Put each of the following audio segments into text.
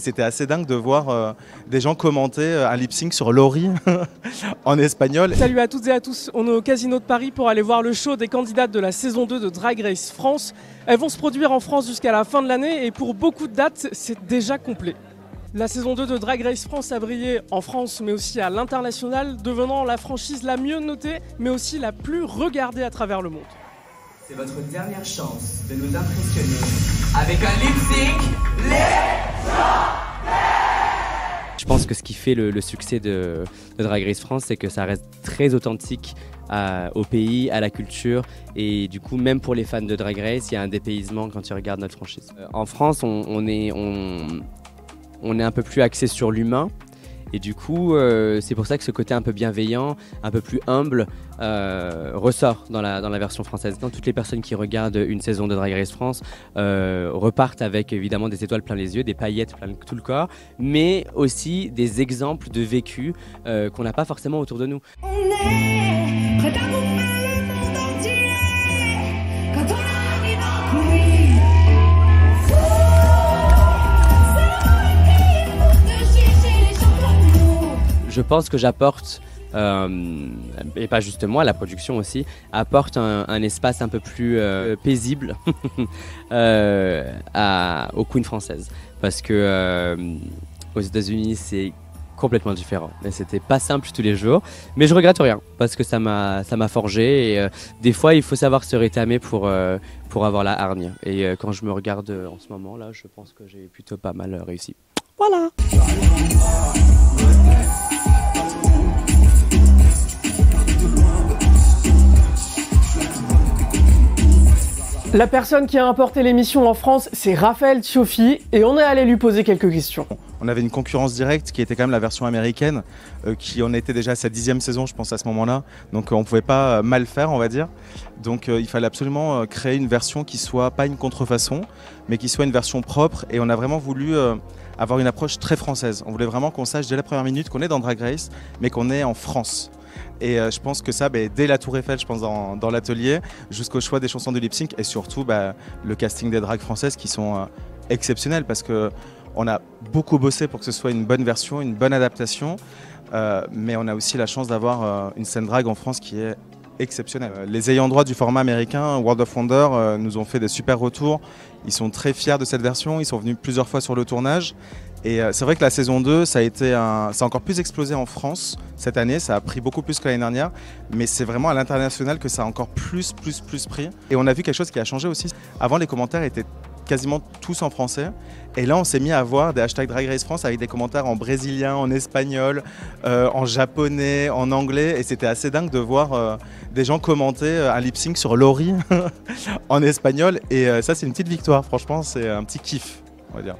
C'était assez dingue de voir des gens commenter un lip-sync sur Laurie en espagnol. Salut à toutes et à tous, on est au Casino de Paris pour aller voir le show des candidates de la saison 2 de Drag Race France. Elles vont se produire en France jusqu'à la fin de l'année et pour beaucoup de dates, c'est déjà complet. La saison 2 de Drag Race France a brillé en France mais aussi à l'international, devenant la franchise la mieux notée mais aussi la plus regardée à travers le monde. C'est votre dernière chance de nous impressionner avec un lip-sync Je pense que ce qui fait le succès de Drag Race France, c'est que ça reste très authentique au pays, à la culture, et du coup même pour les fans de Drag Race, il y a un dépaysement quand ils regardent notre franchise. En France, on est un peu plus axé sur l'humain. Et du coup, c'est pour ça que ce côté un peu bienveillant, un peu plus humble, ressort dans la version française. Dans toutes les personnes qui regardent une saison de Drag Race France repartent avec évidemment des étoiles plein les yeux, des paillettes plein tout le corps, mais aussi des exemples de vécu qu'on n'a pas forcément autour de nous. On est prêt à bouffer le monde entier quand on arrive en couille. Je pense que j'apporte, et pas juste moi, la production aussi, apporte un espace un peu plus paisible aux queens françaises. Parce que aux États-Unis, c'est complètement différent. Mais c'était pas simple tous les jours. Mais je regrette rien, parce que ça m'a forgé. Et des fois, il faut savoir se rétamer pour avoir la hargne. Et quand je me regarde en ce moment, là, je pense que j'ai plutôt pas mal réussi. Voilà. La personne qui a importé l'émission en France, c'est Raphaël Tiofi et on est allé lui poser quelques questions. On avait une concurrence directe qui était quand même la version américaine, qui en était déjà à sa 10e saison, je pense, à ce moment-là. Donc on ne pouvait pas mal faire, on va dire. Donc il fallait absolument créer une version qui soit pas une contrefaçon, mais qui soit une version propre. Et on a vraiment voulu avoir une approche très française. On voulait vraiment qu'on sache dès la première minute qu'on est dans Drag Race, mais qu'on est en France. Et je pense que ça, dès la Tour Eiffel, je pense dans l'atelier, jusqu'au choix des chansons du lip-sync et surtout le casting des drags françaises qui sont exceptionnels parce qu'on a beaucoup bossé pour que ce soit une bonne version, une bonne adaptation, mais on a aussi la chance d'avoir une scène drag en France qui est exceptionnelle. Les ayants droit du format américain, World of Wonder, nous ont fait des super retours. Ils sont très fiers de cette version, ils sont venus plusieurs fois sur le tournage. Et c'est vrai que la saison 2, ça a encore plus explosé en France cette année, ça a pris beaucoup plus que l'année dernière, mais c'est vraiment à l'international que ça a encore plus pris. Et on a vu quelque chose qui a changé aussi. Avant, les commentaires étaient quasiment tous en français, et là on s'est mis à voir des hashtags Drag Race France avec des commentaires en brésilien, en espagnol, en japonais, en anglais, et c'était assez dingue de voir des gens commenter un lip-sync sur Laurie en espagnol, et ça c'est une petite victoire, franchement c'est un petit kiff, on va dire.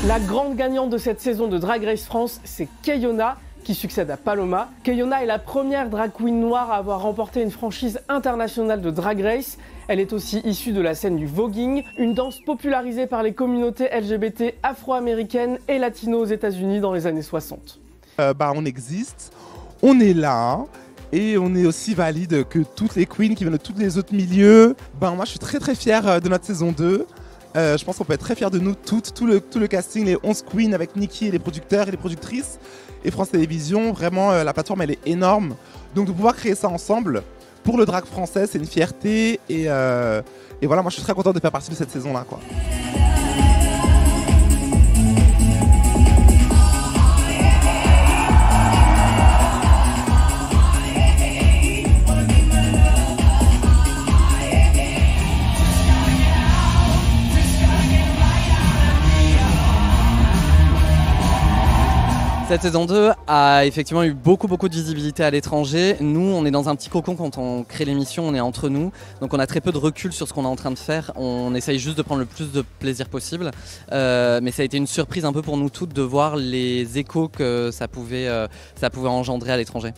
La grande gagnante de cette saison de Drag Race France, c'est Kayona, qui succède à Paloma. Kayona est la première drag queen noire à avoir remporté une franchise internationale de Drag Race. Elle est aussi issue de la scène du voguing, une danse popularisée par les communautés LGBT afro-américaines et latino aux États-Unis dans les années 60. On existe, on est là. Et on est aussi valide que toutes les queens qui viennent de tous les autres milieux. Moi je suis très fier de notre saison 2. Je pense qu'on peut être très fiers de nous toutes, tout le casting, les 11 queens avec Nikki et les producteurs et les productrices. Et France Télévisions, vraiment la plateforme elle est énorme. Donc de pouvoir créer ça ensemble pour le drag français, c'est une fierté. Et voilà, moi je suis très content de faire partie de cette saison-là, quoi. Cette saison 2 a effectivement eu beaucoup de visibilité à l'étranger. Nous, on est dans un petit cocon quand on crée l'émission, on est entre nous. Donc on a très peu de recul sur ce qu'on est en train de faire. On essaye juste de prendre le plus de plaisir possible. Mais ça a été une surprise un peu pour nous toutes de voir les échos que ça pouvait engendrer à l'étranger.